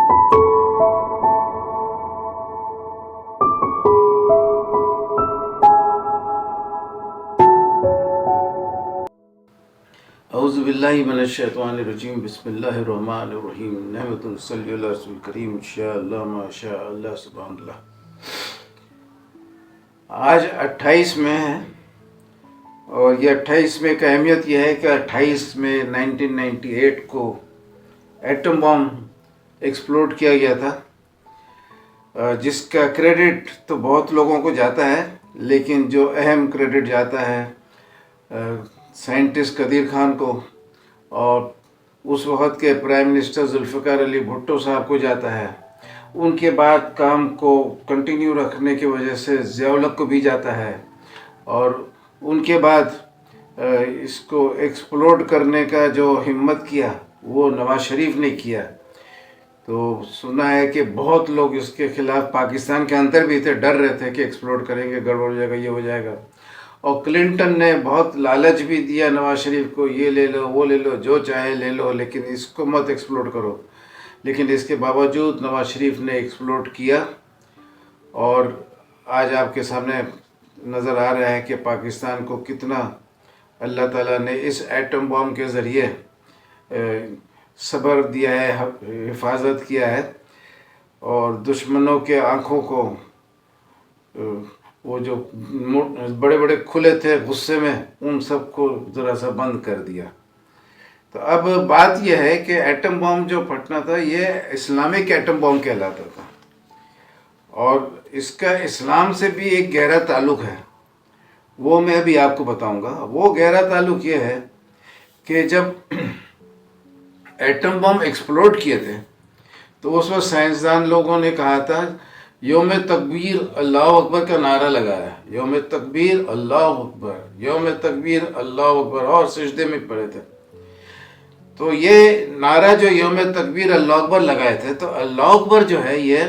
اعوذ باللہ من الشیطان الرجیم، بسم اللہ الرحمن الرحیم، نحمد صلی اللہ رسول کریم، انشاءاللہ ماشاء اللہ سبحان اللہ۔ آج 28 مئی ہے، اور یہ 28 مئی کا اہمیت یہ ہے کہ 28 مئی 1998 کو ایٹم بم ایکسپلوڈ کیا گیا تھا، جس کا کریڈٹ تو بہت لوگوں کو جاتا ہے، لیکن جو اہم کریڈٹ جاتا ہے سائنٹسٹ قدیر خان کو، اور اس وقت کے پرائم منسٹر ذوالفقار علی بھٹو صاحب کو جاتا ہے۔ ان کے بعد کام کو کنٹینیو رکھنے کی وجہ سے ضیاء الحق کو بھی جاتا ہے، اور ان کے بعد اس کو ایکسپلوڈ کرنے کا جو ہمت کیا وہ نواز شریف نے کیا۔ تو سنا ہے کہ بہت لوگ اس کے خلاف پاکستان کے اندر بھی تھے، ڈر رہے تھے کہ ایکسپلوڈ کریں گے، گڑبڑ ہو جائے گا، یہ ہو جائے گا۔ اور کلنٹن نے بہت لالچ بھی دیا نواز شریف کو، یہ لے لو وہ لے لو، جو چاہے لے لو، لیکن اس کو مت ایکسپلوڈ کرو۔ لیکن اس کے باوجود نواز شریف نے ایکسپلوڈ کیا، اور آج آپ کے سامنے نظر آ رہا ہے کہ پاکستان کو کتنا اللہ تعالیٰ نے اس ایٹم بم کے ذریعے صبر دیا ہے، حفاظت کیا ہے، اور دشمنوں کے آنکھوں کو وہ جو بڑے بڑے کھلے تھے غصے میں، ان سب کو ذرا سا بند کر دیا۔ تو اب بات یہ ہے کہ ایٹم بم جو پھٹنا تھا یہ اسلامک ایٹم بم کہلاتا تھا، اور اس کا اسلام سے بھی ایک گہرا تعلق ہے، وہ میں بھی آپ کو بتاؤں گا۔ وہ گہرا تعلق یہ ہے کہ جب ایٹم بم ایکسپلوڈ کیے تھے تو اس وقت سائنسدان لوگوں نے کہا تھا یوم تکبیر اللہ اکبر کا نعرہ لگایا، یوم تکبیر اللہ اکبر، یوم تکبیر اللہ اکبر، اور سجدے میں پڑے تھے۔ تو یہ نعرہ جو یوم تکبیر اللہ اکبر لگائے تھے، تو اللہ اکبر جو ہے یہ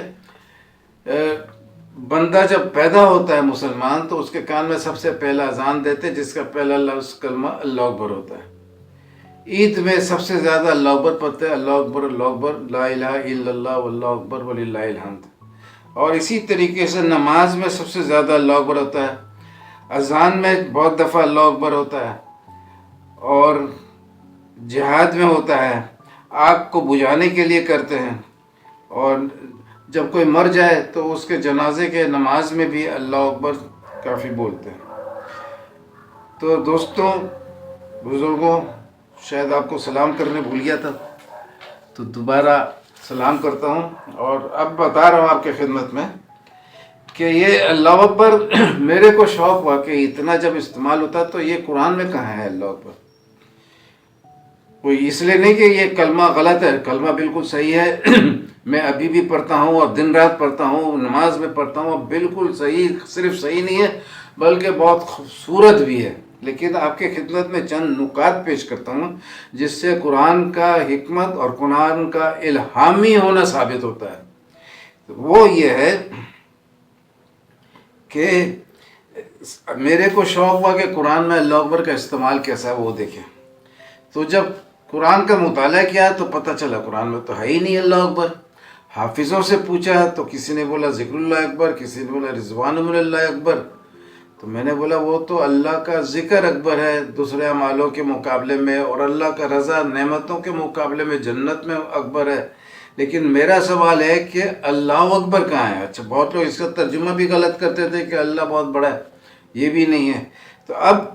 بندہ جب پیدا ہوتا ہے مسلمان تو اس کے کان میں سب سے پہلا اذان دیتے، جس کا پہلا لفظ کلمہ اللہ اکبر ہوتا ہے۔ عید میں سب سے زیادہ اللہ اکبر پڑھتے ہیں، اللہ اکبر اللہ اکبر، لا الہ الا اللہ واللہ اکبر وللہ الحمد۔ اور اسی طریقے سے نماز میں سب سے زیادہ اللہ اکبر ہوتا ہے، اذان میں بہت دفعہ اللہ اکبر ہوتا ہے، اور جہاد میں ہوتا ہے، آگ کو بجھانے کے لیے کرتے ہیں، اور جب کوئی مر جائے تو اس کے جنازے کے نماز میں بھی اللہ اکبر کافی بولتے ہیں۔ تو دوستوں، بزرگوں، شاید آپ کو سلام کرنے بھول گیا تھا، تو دوبارہ سلام کرتا ہوں، اور اب بتا رہا ہوں آپ کے خدمت میں کہ یہ اللہ اکبر میرے کو شوق ہوا کہ اتنا جب استعمال ہوتا تو یہ قرآن میں کہاں ہے اللہ اکبر۔ کوئی اس لیے نہیں کہ یہ کلمہ غلط ہے، کلمہ بالکل صحیح ہے، میں ابھی بھی پڑھتا ہوں اور دن رات پڑھتا ہوں، نماز میں پڑھتا ہوں، بالکل صحیح، صرف صحیح نہیں ہے بلکہ بہت خوبصورت بھی ہے۔ لیکن آپ کے خدمت میں چند نکات پیش کرتا ہوں جس سے قرآن کا حکمت اور قرآن کا الہامی ہونا ثابت ہوتا ہے۔ وہ یہ ہے کہ میرے کو شوق ہوا کہ قرآن میں اللہ اکبر کا استعمال کیسا ہے وہ دیکھیں۔ تو جب قرآن کا مطالعہ کیا تو پتہ چلا قرآن میں تو ہے ہی نہیں اللہ اکبر۔ حافظوں سے پوچھا تو کسی نے بولا ذکر اللہ اکبر، کسی نے بولا رضوان من اللہ اکبر۔ تو میں نے بولا وہ تو اللہ کا ذکر اکبر ہے دوسرے اعمالوں کے مقابلے میں، اور اللہ کا رضا نعمتوں کے مقابلے میں جنت میں اکبر ہے، لیکن میرا سوال ہے کہ اللہ اکبر کہاں ہے؟ اچھا، بہت لوگ اس کا ترجمہ بھی غلط کرتے تھے کہ اللہ بہت بڑا ہے، یہ بھی نہیں ہے۔ تو اب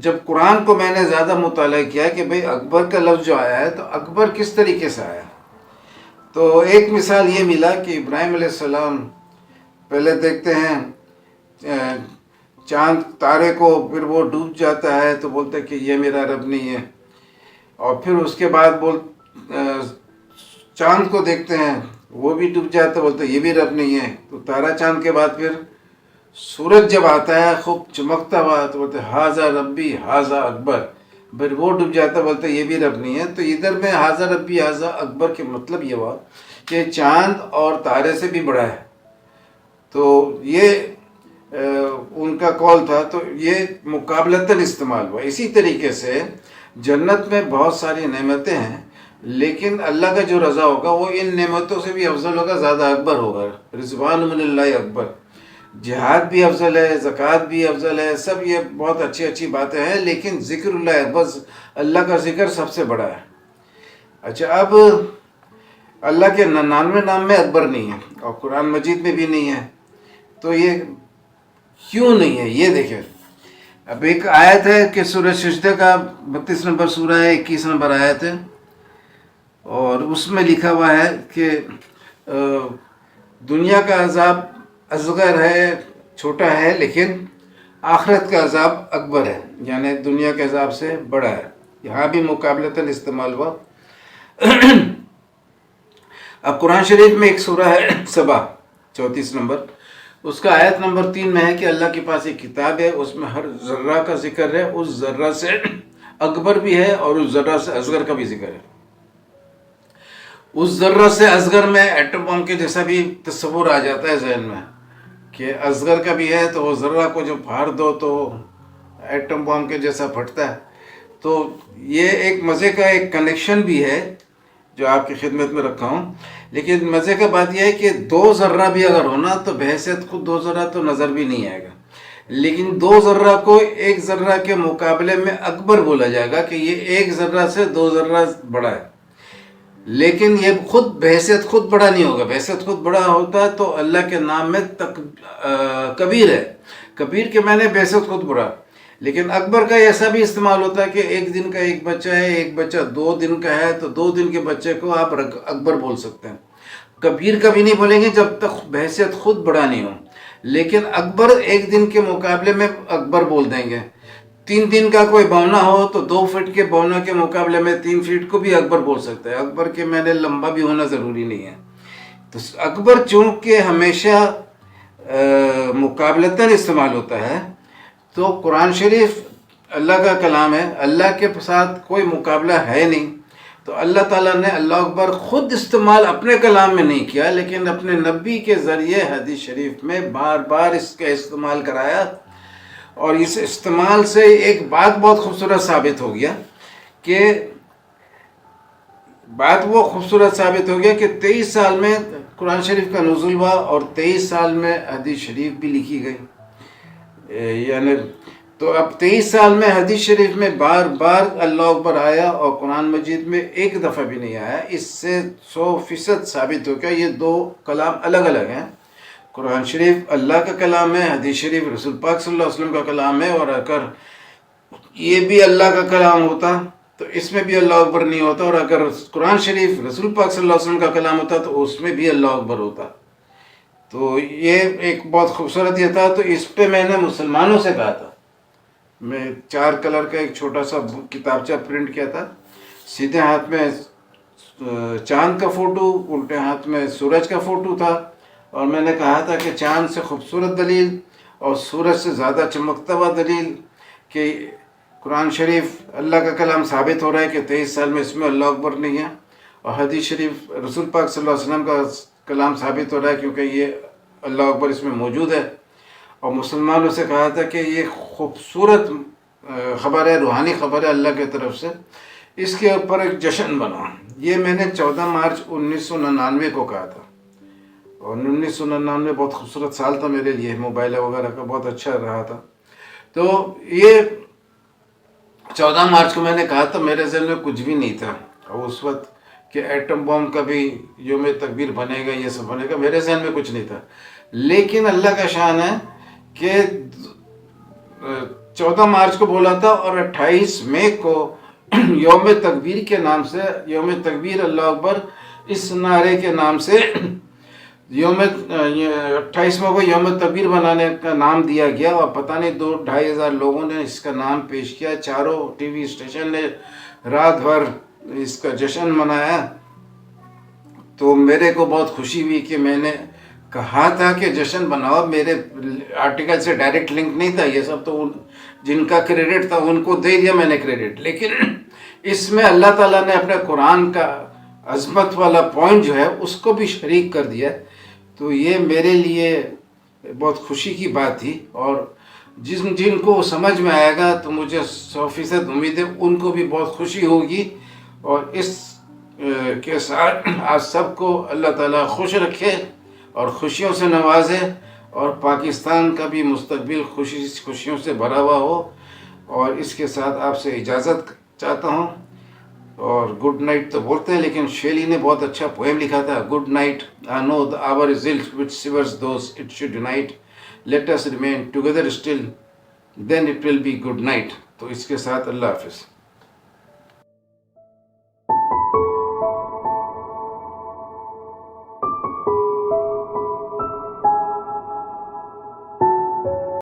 جب قرآن کو میں نے زیادہ مطالعہ کیا کہ بھئی اکبر کا لفظ جو آیا ہے تو اکبر کس طریقے سے آیا، تو ایک مثال یہ ملا کہ ابراہیم علیہ السلام پہلے دیکھتے ہیں چاند تارے کو، پھر وہ ڈوب جاتا ہے تو بولتے کہ یہ میرا رب نہیں ہے، اور پھر اس کے بعد چاند کو دیکھتے ہیں وہ بھی ڈوب جاتا ہے، بولتے یہ بھی رب نہیں ہے۔ تو تارا چاند کے بعد پھر سورج جب آتا ہے خوب چمکتا ہوا تو بولتے ہاذا ربی ہاذا اکبر، پھر وہ ڈوب جاتا ہے، بولتے یہ بھی رب نہیں ہے۔ تو ادھر میں ہاذا ربی ہاذا اکبر کے مطلب یہ ہوا کہ چاند اور تارے سے بھی بڑا ہے، تو یہ ان کا قول تھا، تو یہ مقابلتاً استعمال ہوا۔ اسی طریقے سے جنت میں بہت ساری نعمتیں ہیں لیکن اللہ کا جو رضا ہوگا وہ ان نعمتوں سے بھی افضل ہوگا، زیادہ اکبر ہوگا۔ رضوان من اللہ اکبر، جہاد بھی افضل ہے، زکوٰۃ بھی افضل ہے، سب یہ بہت اچھی اچھی باتیں ہیں، لیکن ذکر اللہ اکبر، اللہ کا ذکر سب سے بڑا ہے۔ اچھا، اب اللہ کے 99 نام میں اکبر نہیں ہے اور قرآن مجید میں بھی نہیں ہے، تو یہ کیوں نہیں ہے یہ دیکھیں۔ اب ایک آیت ہے کہ سورہ سجدہ کا 32 نمبر سورہ ہے، 21 نمبر آیت ہے، اور اس میں لکھا ہوا ہے کہ دنیا کا عذاب اصغر ہے، چھوٹا ہے، لیکن آخرت کا عذاب اکبر ہے، یعنی دنیا کے عذاب سے بڑا ہے۔ یہاں بھی مقابلتاً استعمال ہوا۔ اب قرآن شریف میں ایک سورہ ہے سبا 34 نمبر، اس کا آیت نمبر 3 میں ہے کہ اللہ کے پاس ایک کتاب ہے، اس میں ہر ذرہ کا ذکر ہے، اس ذرہ سے اکبر بھی ہے اور اس ذرہ سے اصغر کا بھی ذکر ہے۔ اس ذرہ سے اصغر میں ایٹم بم کے جیسا بھی تصور آ جاتا ہے ذہن میں کہ اصغر کا بھی ہے، تو وہ ذرہ کو جو پھاڑ دو تو ایٹم بم کے جیسا پھٹتا ہے۔ تو یہ ایک مزے کا ایک کنیکشن بھی ہے جو آپ کی خدمت میں رکھا ہوں، لیکن مزے کا بات یہ ہے کہ 2 ذرہ بھی اگر ہونا تو بحیثیت خود 2 ذرہ تو نظر بھی نہیں آئے گا، لیکن 2 ذرہ کو 1 ذرہ کے مقابلے میں اکبر بولا جائے گا کہ یہ 1 ذرہ سے 2 ذرہ بڑا ہے، لیکن یہ خود بحیثیت خود بڑا نہیں ہوگا۔ بحیثیت خود بڑا ہوتا ہے تو اللہ کے نام میں کبیر ہے، کبیر کے معنی بحیثیت خود بڑا، لیکن اکبر کا ایسا بھی استعمال ہوتا ہے کہ 1 دن کا ایک بچہ ہے، ایک بچہ 2 دن کا ہے، تو 2 دن کے بچے کو آپ اکبر بول سکتے ہیں۔ کبیر کبھی نہیں بولیں گے جب تک بحیثیت خود بڑا نہیں ہو، لیکن اکبر 1 دن کے مقابلے میں اکبر بول دیں گے۔ 3 دن کا کوئی بونا ہو تو 2 فٹ کے بونا کے مقابلے میں 3 فٹ کو بھی اکبر بول سکتا ہے۔ اکبر کے معنی لمبا بھی ہونا ضروری نہیں ہے۔ تو اکبر چونکہ ہمیشہ مقابلتاً استعمال ہوتا ہے، تو قرآن شریف اللہ کا کلام ہے، اللہ کے ساتھ کوئی مقابلہ ہے نہیں، تو اللہ تعالیٰ نے اللہ اکبر خود استعمال اپنے کلام میں نہیں کیا، لیکن اپنے نبی کے ذریعے حدیث شریف میں بار بار اس کا استعمال کرایا، اور اس استعمال سے ایک بات بہت خوبصورت ثابت ہو گیا کہ کہ 23 سال میں قرآن شریف کا نزول ہوا اور 23 سال میں حدیث شریف بھی لکھی گئی، یعنی تو اب 23 سال میں حدیث شریف میں بار بار اللہ اکبر آیا اور قرآن مجید میں ایک دفعہ بھی نہیں آیا۔ اس سے 100% ثابت ہو گیا یہ 2 کلام الگ الگ ہیں۔ قرآن شریف اللہ کا کلام ہے، حدیث شریف رسول پاک صلی اللہ علیہ وسلم کا کلام ہے، اور اگر یہ بھی اللہ کا کلام ہوتا تو اس میں بھی اللہ اکبر نہیں ہوتا، اور اگر قرآن شریف رسول پاک صلی اللہ علیہ وسلم کا کلام ہوتا تو اس میں بھی اللہ اکبر ہوتا۔ تو یہ ایک بہت خوبصورت یہ تھا۔ تو اس پہ میں نے مسلمانوں سے کہا تھا، میں 4 کلر کا ایک چھوٹا سا کتابچہ پرنٹ کیا تھا، سیدھے ہاتھ میں چاند کا فوٹو، الٹے ہاتھ میں سورج کا فوٹو تھا، اور میں نے کہا تھا کہ چاند سے خوبصورت دلیل اور سورج سے زیادہ چمکتا ہوا دلیل کہ قرآن شریف اللہ کا کلام ثابت ہو رہا ہے کہ 23 سال میں اس میں اللہ اکبر نہیں ہے، اور حدیث شریف رسول پاک صلی اللہ علیہ وسلم کا کلام ثابت ہو رہا ہے کیونکہ یہ اللہ اکبر اس میں موجود ہے۔ اور مسلمانوں سے کہا تھا کہ یہ خوبصورت خبر ہے، روحانی خبر ہے اللہ کی طرف سے، اس کے اوپر ایک جشن بنا۔ یہ میں نے 14 مارچ 1999 کو کہا تھا، اور 1999 بہت خوبصورت سال تھا میرے لیے، موبائل وغیرہ کا بہت اچھا رہا تھا۔ تو یہ 14 مارچ کو میں نے کہا تھا، میرے ذہن میں کچھ بھی نہیں تھا، اور اس وقت کہ ایٹم بم کا بھی یوم تکبیر بنے گا، یہ سب بنے گا، میرے ذہن میں کچھ نہیں تھا۔ لیکن اللہ کا شان ہے کہ 14 مارچ کو بولا تھا، اور 28 مئی کو یوم تکبیر کے نام سے، یوم تکبیر اللہ اکبر اس نعرے کے نام سے 28 مئی کو یوم تکبیر بنانے کا نام دیا گیا، اور پتہ نہیں 2-2.5 ہزار لوگوں نے اس کا نام پیش کیا، 4 ٹی وی اسٹیشن نے رات بھر اس کا جشن منایا۔ تو میرے کو بہت خوشی ہوئی کہ میں نے کہا تھا کہ جشن بناؤ، میرے آرٹیکل سے ڈائریکٹ لنک نہیں تھا، یہ سب تو جن کا کریڈٹ تھا ان کو دے دیا میں نے کریڈٹ، لیکن اس میں اللہ تعالیٰ نے اپنے قرآن کا عظمت والا پوائنٹ جو ہے اس کو بھی شریک کر دیا، تو یہ میرے لیے بہت خوشی کی بات تھی۔ اور جن کو سمجھ میں آئے گا تو مجھے 100% امید ہے ان کو بھی بہت خوشی ہوگی، اور اس کے ساتھ آپ سب کو اللہ تعالیٰ خوش رکھے اور خوشیوں سے نوازے، اور پاکستان کا بھی مستقبل خوشیوں سے بھرا ہوا ہو، اور اس کے ساتھ آپ سے اجازت چاہتا ہوں۔ اور گڈ نائٹ تو بولتے ہیں، لیکن شیلی نے بہت اچھا پوئم لکھا تھا، good night I know the hour is ill which severs those it should unite, let us remain together still then it will be good night۔ تو اس کے ساتھ اللہ حافظ۔